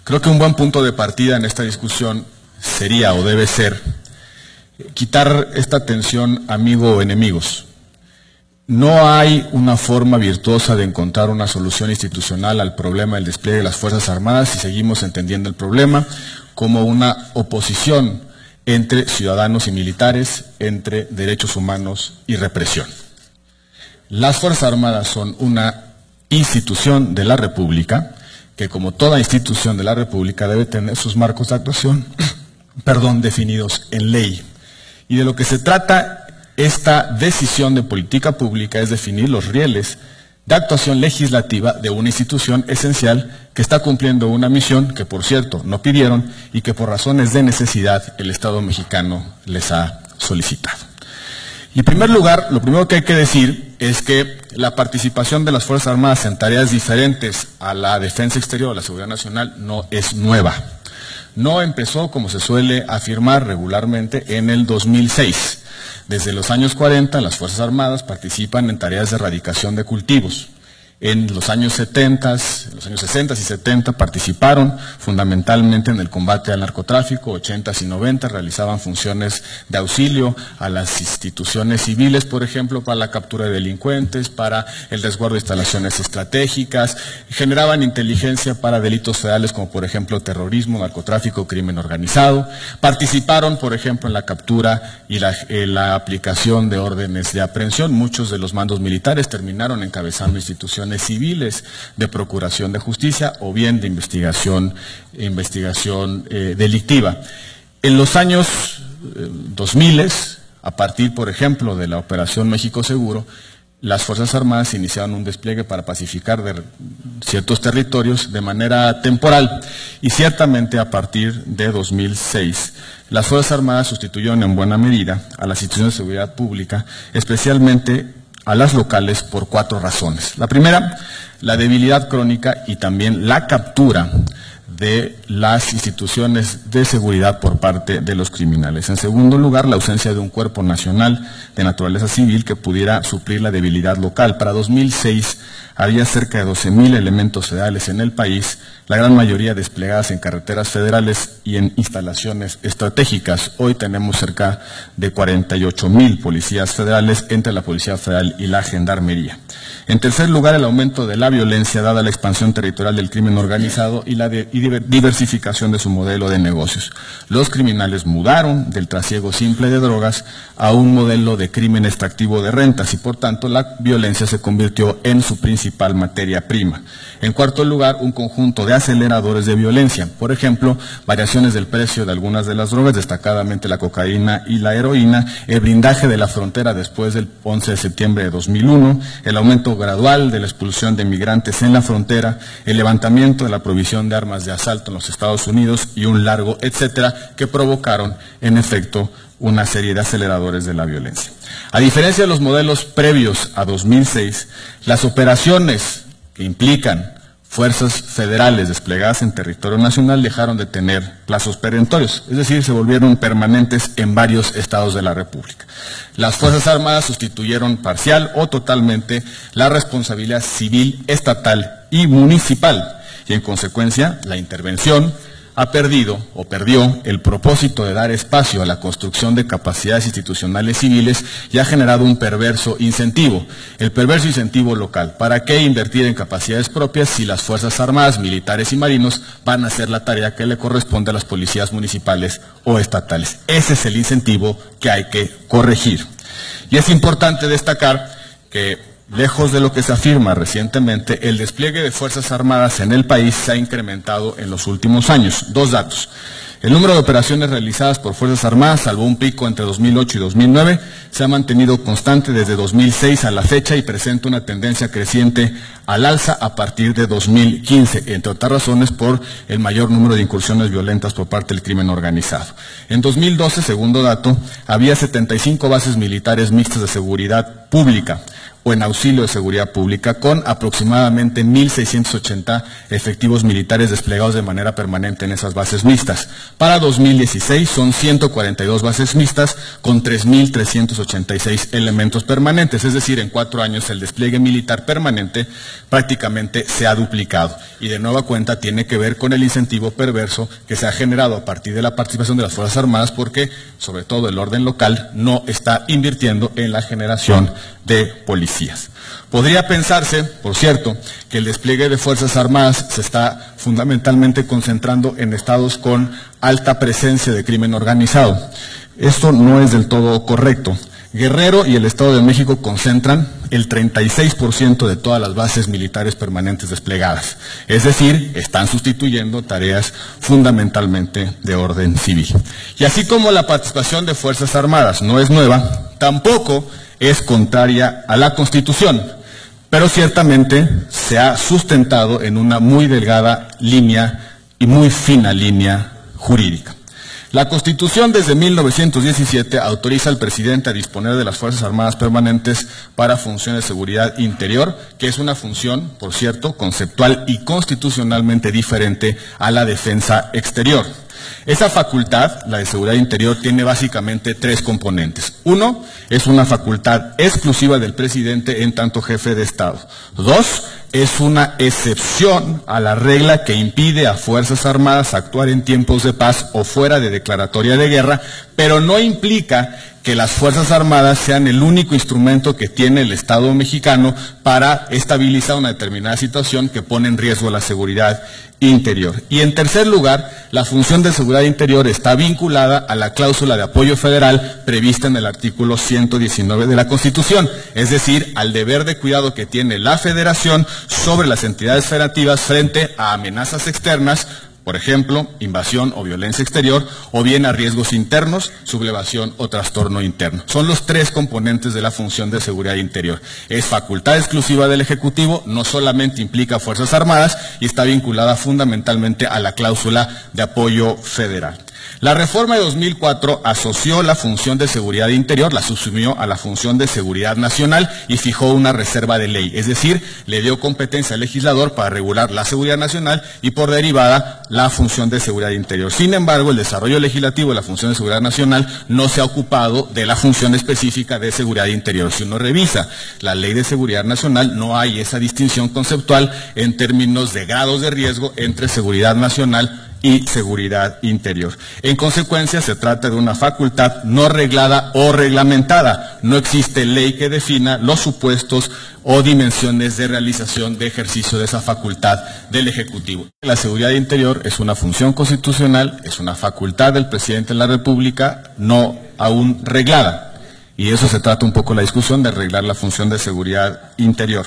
Creo que un buen punto de partida en esta discusión sería o debe ser quitar esta tensión amigo o enemigos. No hay una forma virtuosa de encontrar una solución institucional al problema del despliegue de las Fuerzas Armadas si seguimos entendiendo el problema como una oposición entre ciudadanos y militares, entre derechos humanos y represión. Las Fuerzas Armadas son una institución de la República que, como toda institución de la República, debe tener sus marcos de actuación definidos en ley. Y de lo que se trata esta decisión de política pública es definir los rieles de actuación legislativa de una institución esencial que está cumpliendo una misión que, por cierto, no pidieron y que por razones de necesidad el Estado mexicano les ha solicitado. Y en primer lugar, lo primero que hay que decir es que la participación de las Fuerzas Armadas en tareas diferentes a la defensa exterior o la seguridad nacional no es nueva. No empezó, como se suele afirmar regularmente, en el 2006. Desde los años 40, las Fuerzas Armadas participan en tareas de erradicación de cultivos. En los años 60 y 70 participaron fundamentalmente en el combate al narcotráfico, 80s y 90 realizaban funciones de auxilio a las instituciones civiles, por ejemplo, para la captura de delincuentes, para el resguardo de instalaciones estratégicas, generaban inteligencia para delitos federales como por ejemplo terrorismo, narcotráfico, crimen organizado, participaron por ejemplo en la captura y la aplicación de órdenes de aprehensión. Muchos de los mandos militares terminaron encabezando instituciones civiles de procuración de justicia o bien de investigación delictiva. En los años 2000, a partir, por ejemplo, de la Operación México Seguro, las Fuerzas Armadas iniciaron un despliegue para pacificar ciertos territorios de manera temporal y ciertamente a partir de 2006 las Fuerzas Armadas sustituyeron en buena medida a las instituciones de seguridad pública, especialmente a las locales, por 4 razones. La primera, la debilidad crónica y también la captura de las instituciones de seguridad por parte de los criminales. En segundo lugar, la ausencia de un cuerpo nacional de naturaleza civil que pudiera suplir la debilidad local. Para 2006 había cerca de 12,000 elementos federales en el país, la gran mayoría desplegadas en carreteras federales y en instalaciones estratégicas. Hoy tenemos cerca de 48,000 policías federales entre la Policía Federal y la Gendarmería. En tercer lugar, el aumento de la violencia dada la expansión territorial del crimen organizado y la diversificación de su modelo de negocios. Los criminales mudaron del trasiego simple de drogas a un modelo de crimen extractivo de rentas y por tanto la violencia se convirtió en su principal materia prima. En cuarto lugar, un conjunto de aceleradores de violencia, por ejemplo, variaciones del precio de algunas de las drogas, destacadamente la cocaína y la heroína, el blindaje de la frontera después del 11 de septiembre de 2001, el aumento gradual de la expulsión de migrantes en la frontera, el levantamiento de la provisión de armas de asalto en los Estados Unidos y un largo etcétera, que provocaron, en efecto, una serie de aceleradores de la violencia. A diferencia de los modelos previos a 2006, las operaciones que implican fuerzas federales desplegadas en territorio nacional dejaron de tener plazos perentorios, es decir, se volvieron permanentes en varios estados de la República. Las Fuerzas Armadas sustituyeron parcial o totalmente la responsabilidad civil, estatal y municipal, y en consecuencia la intervención ha perdió el propósito de dar espacio a la construcción de capacidades institucionales civiles y ha generado un perverso incentivo, el perverso incentivo local. ¿Para qué invertir en capacidades propias si las Fuerzas Armadas, militares y marinos van a hacer la tarea que le corresponde a las policías municipales o estatales? Ese es el incentivo que hay que corregir. Y es importante destacar que, lejos de lo que se afirma recientemente, el despliegue de Fuerzas Armadas en el país se ha incrementado en los últimos años. 2 datos. El número de operaciones realizadas por Fuerzas Armadas, salvo un pico entre 2008 y 2009, se ha mantenido constante desde 2006 a la fecha y presenta una tendencia creciente al alza a partir de 2015, entre otras razones por el mayor número de incursiones violentas por parte del crimen organizado. En 2012, segundo dato, había 75 bases militares mixtas de seguridad pública o en auxilio de seguridad pública, con aproximadamente 1.680 efectivos militares desplegados de manera permanente en esas bases mixtas. Para 2016 son 142 bases mixtas con 3.386 elementos permanentes, es decir, en 4 años el despliegue militar permanente prácticamente se ha duplicado. Y de nueva cuenta tiene que ver con el incentivo perverso que se ha generado a partir de la participación de las Fuerzas Armadas, porque sobre todo el orden local no está invirtiendo en la generación de policías. Podría pensarse, por cierto, que el despliegue de Fuerzas Armadas se está fundamentalmente concentrando en estados con alta presencia de crimen organizado. Esto no es del todo correcto. Guerrero y el Estado de México concentran el 36% de todas las bases militares permanentes desplegadas. Es decir, están sustituyendo tareas fundamentalmente de orden civil. Y así como la participación de Fuerzas Armadas no es nueva, tampoco es contraria a la Constitución, pero ciertamente se ha sustentado en una muy delgada línea y muy fina línea jurídica. La Constitución desde 1917 autoriza al presidente a disponer de las Fuerzas Armadas permanentes para funciones de seguridad interior, que es una función, por cierto, conceptual y constitucionalmente diferente a la defensa exterior. Esa facultad, la de seguridad interior, tiene básicamente 3 componentes. 1, es una facultad exclusiva del presidente en tanto jefe de Estado. 2, es una excepción a la regla que impide a Fuerzas Armadas actuar en tiempos de paz o fuera de declaratoria de guerra, pero no implica que las Fuerzas Armadas sean el único instrumento que tiene el Estado mexicano para estabilizar una determinada situación que pone en riesgo la seguridad interior. Y en tercer lugar, la función de seguridad interior está vinculada a la cláusula de apoyo federal prevista en el artículo 119 de la Constitución, es decir, al deber de cuidado que tiene la Federación sobre las entidades federativas frente a amenazas externas, por ejemplo, invasión o violencia exterior, o bien a riesgos internos, sublevación o trastorno interno. Son los 3 componentes de la función de seguridad interior. Es facultad exclusiva del Ejecutivo, no solamente implica Fuerzas Armadas y está vinculada fundamentalmente a la cláusula de apoyo federal. La reforma de 2004 asoció la función de seguridad interior, la subsumió a la función de seguridad nacional y fijó una reserva de ley, es decir, le dio competencia al legislador para regular la seguridad nacional y por derivada la función de seguridad interior. Sin embargo, el desarrollo legislativo de la función de seguridad nacional no se ha ocupado de la función específica de seguridad interior. Si uno revisa la ley de seguridad nacional, no hay esa distinción conceptual en términos de grados de riesgo entre seguridad nacional y seguridad interior. En consecuencia, se trata de una facultad no reglada o reglamentada. No existe ley que defina los supuestos o dimensiones de realización de ejercicio de esa facultad del Ejecutivo. La seguridad interior es una función constitucional, es una facultad del presidente de la República, no aún reglada. Y eso se trata un poco la discusión de arreglar la función de seguridad interior.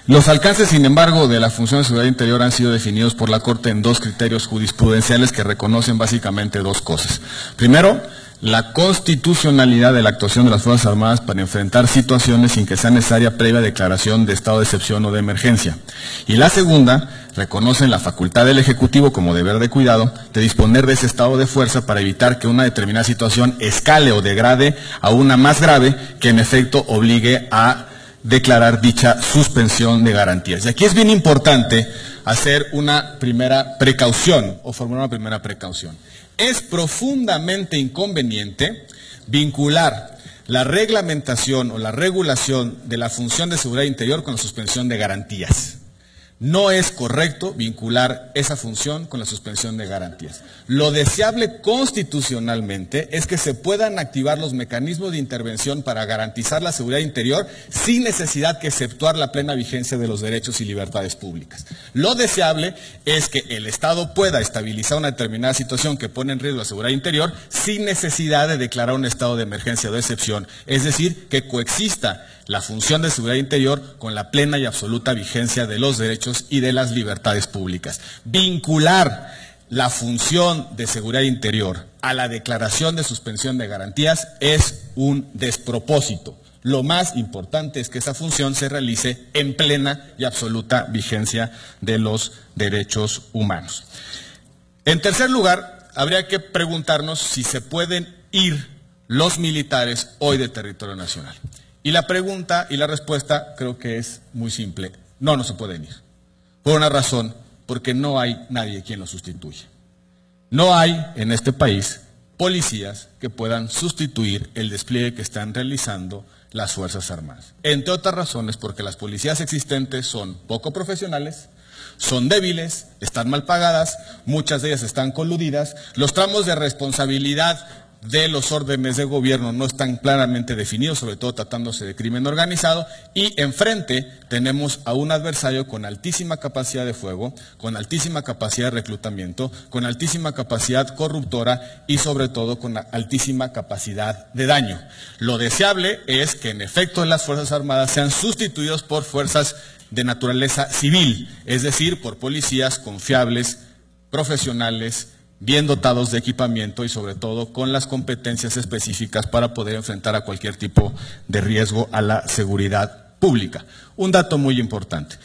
Los alcances, sin embargo, de la función de seguridad interior han sido definidos por la Corte en 2 criterios jurisprudenciales que reconocen básicamente 2 cosas. Primero, la constitucionalidad de la actuación de las Fuerzas Armadas para enfrentar situaciones sin que sea necesaria previa declaración de estado de excepción o de emergencia. Y la segunda, reconocen la facultad del Ejecutivo como deber de cuidado de disponer de ese estado de fuerza para evitar que una determinada situación escale o degrade a una más grave que en efecto obligue a declarar dicha suspensión de garantías. Y aquí es bien importante hacer una primera precaución o formular una primera precaución. Es profundamente inconveniente vincular la reglamentación o la regulación de la función de seguridad interior con la suspensión de garantías. No es correcto vincular esa función con la suspensión de garantías. Lo deseable constitucionalmente es que se puedan activar los mecanismos de intervención para garantizar la seguridad interior sin necesidad que exceptuar la plena vigencia de los derechos y libertades públicas. Lo deseable es que el Estado pueda estabilizar una determinada situación que pone en riesgo la seguridad interior sin necesidad de declarar un estado de emergencia o de excepción. Es decir, que coexista la función de seguridad interior con la plena y absoluta vigencia de los derechos y de las libertades públicas. Vincular la función de seguridad interior a la declaración de suspensión de garantías es un despropósito. Lo más importante es que esa función se realice en plena y absoluta vigencia de los derechos humanos. En tercer lugar, habría que preguntarnos si se pueden ir los militares hoy de territorio nacional. Y la pregunta y la respuesta creo que es muy simple. No se pueden ir. Por una razón, porque no hay nadie quien los sustituya. No hay en este país policías que puedan sustituir el despliegue que están realizando las Fuerzas Armadas. Entre otras razones, porque las policías existentes son poco profesionales, son débiles, están mal pagadas, muchas de ellas están coludidas, los tramos de responsabilidad de los órdenes de gobierno no están claramente definidos, sobre todo tratándose de crimen organizado, y enfrente tenemos a un adversario con altísima capacidad de fuego, con altísima capacidad de reclutamiento, con altísima capacidad corruptora y sobre todo con altísima capacidad de daño. Lo deseable es que en efecto las Fuerzas Armadas sean sustituidos por fuerzas de naturaleza civil, es decir, por policías confiables, profesionales, bien dotados de equipamiento y sobre todo con las competencias específicas para poder enfrentar a cualquier tipo de riesgo a la seguridad pública. Un dato muy importante,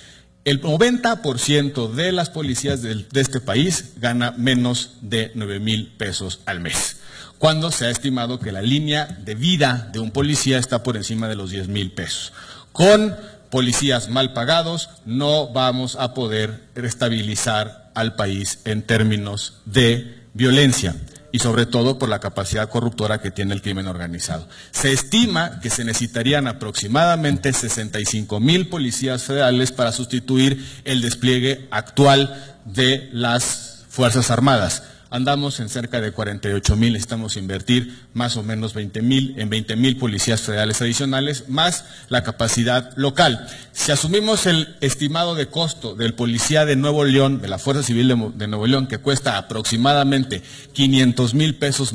el 90% de las policías de este país gana menos de 9,000 pesos al mes, cuando se ha estimado que la línea de vida de un policía está por encima de los 10,000 pesos. Con policías mal pagados no vamos a poder estabilizar al país en términos de violencia y sobre todo por la capacidad corruptora que tiene el crimen organizado. Se estima que se necesitarían aproximadamente 65,000 policías federales para sustituir el despliegue actual de las Fuerzas Armadas. Andamos en cerca de 48,000, necesitamos invertir más o menos 20,000 policías federales adicionales, más la capacidad local. Si asumimos el estimado de costo del policía de Nuevo León, de la Fuerza Civil de Nuevo León, que cuesta aproximadamente 500,000 pesos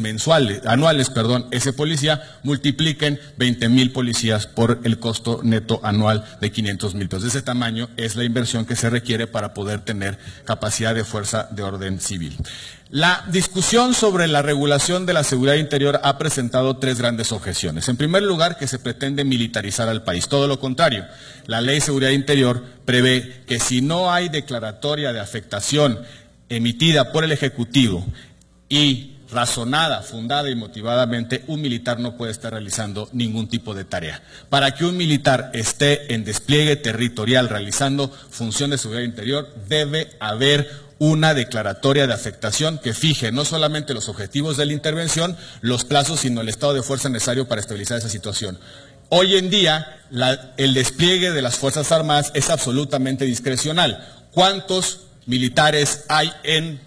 anuales, ese policía, multipliquen 20,000 policías por el costo neto anual de 500,000 pesos. De ese tamaño es la inversión que se requiere para poder tener capacidad de fuerza de orden civil. La discusión sobre la regulación de la seguridad interior ha presentado tres grandes objeciones. En primer lugar, que se pretende militarizar al país. Todo lo contrario. La Ley de Seguridad Interior prevé que si no hay declaratoria de afectación emitida por el Ejecutivo y razonada, fundada y motivadamente, un militar no puede estar realizando ningún tipo de tarea. Para que un militar esté en despliegue territorial realizando funciones de seguridad interior, debe haber una declaratoria de afectación que fije no solamente los objetivos de la intervención, los plazos, sino el estado de fuerza necesario para estabilizar esa situación. Hoy en día, el despliegue de las Fuerzas Armadas es absolutamente discrecional. ¿Cuántos militares hay en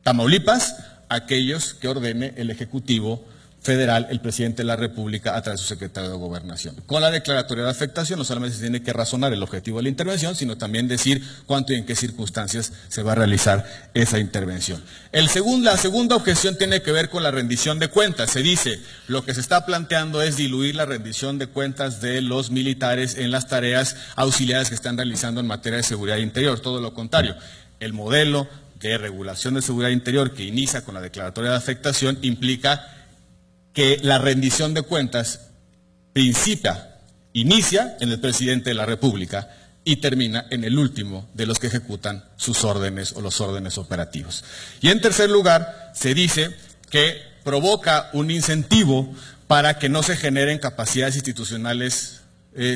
Tamaulipas? Aquellos que ordene el Ejecutivo Federal, el Presidente de la República, a través de su Secretario de Gobernación. Con la declaratoria de afectación no solamente se tiene que razonar el objetivo de la intervención, sino también decir cuánto y en qué circunstancias se va a realizar esa intervención. La segunda objeción tiene que ver con la rendición de cuentas. Se dice, lo que se está planteando es diluir la rendición de cuentas de los militares en las tareas auxiliares que están realizando en materia de seguridad interior. Todo lo contrario, el modelo de regulación de seguridad interior que inicia con la declaratoria de afectación implica que la rendición de cuentas inicia en el Presidente de la República y termina en el último de los que ejecutan sus órdenes o los órdenes operativos. Y en tercer lugar, se dice que provoca un incentivo para que no se generen capacidades institucionales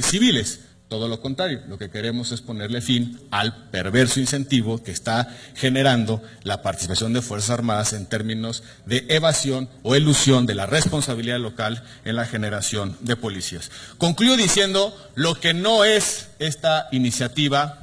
civiles. Todo lo contrario, lo que queremos es ponerle fin al perverso incentivo que está generando la participación de Fuerzas Armadas en términos de evasión o elusión de la responsabilidad local en la generación de policías. Concluyo diciendo lo que no es esta iniciativa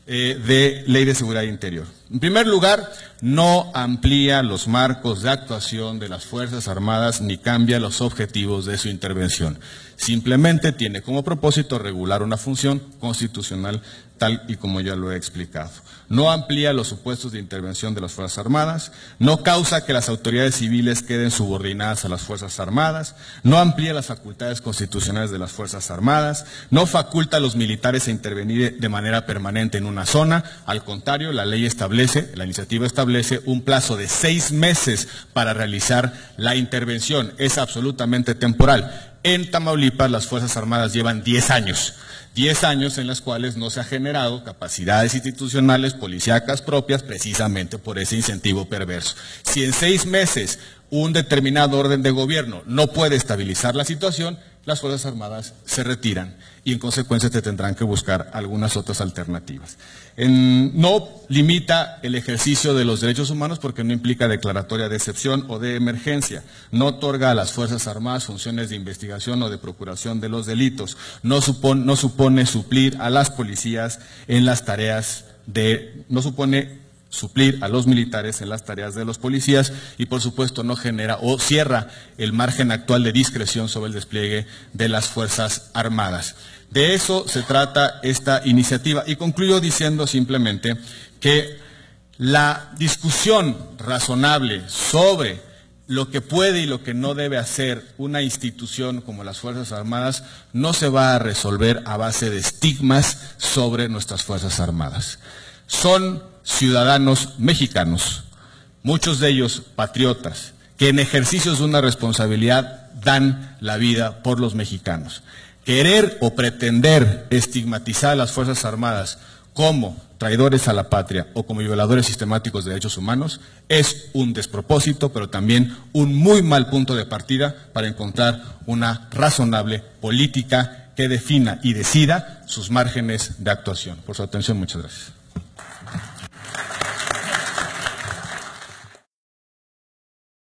de Ley de Seguridad Interior. En primer lugar, no amplía los marcos de actuación de las Fuerzas Armadas ni cambia los objetivos de su intervención. Simplemente tiene como propósito regular una función constitucional tal y como ya lo he explicado. No amplía los supuestos de intervención de las Fuerzas Armadas, no causa que las autoridades civiles queden subordinadas a las Fuerzas Armadas, no amplía las facultades constitucionales de las Fuerzas Armadas, no faculta a los militares a intervenir de manera permanente en una zona. Al contrario, la iniciativa establece un plazo de 6 meses para realizar la intervención. Es absolutamente temporal. En Tamaulipas las Fuerzas Armadas llevan 10 años 10 años en los cuales no se ha generado capacidades institucionales policíacas propias precisamente por ese incentivo perverso. Si en 6 meses un determinado orden de gobierno no puede estabilizar la situación, las Fuerzas Armadas se retiran y en consecuencia te tendrán que buscar algunas otras alternativas. No limita el ejercicio de los derechos humanos porque no implica declaratoria de excepción o de emergencia, no otorga a las Fuerzas Armadas funciones de investigación o de procuración de los delitos, no supone suplir a las policías en las tareas no supone suplir a los militares en las tareas de los policías y por supuesto no genera o cierra el margen actual de discreción sobre el despliegue de las Fuerzas Armadas. De eso se trata esta iniciativa y concluyo diciendo simplemente que la discusión razonable sobre lo que puede y lo que no debe hacer una institución como las Fuerzas Armadas no se va a resolver a base de estigmas sobre nuestras Fuerzas Armadas. Son ciudadanos mexicanos, muchos de ellos patriotas, que en ejercicios de una responsabilidad dan la vida por los mexicanos. Querer o pretender estigmatizar a las Fuerzas Armadas como traidores a la patria o como violadores sistemáticos de derechos humanos es un despropósito, pero también un muy mal punto de partida para encontrar una razonable política que defina y decida sus márgenes de actuación. Por su atención, muchas gracias.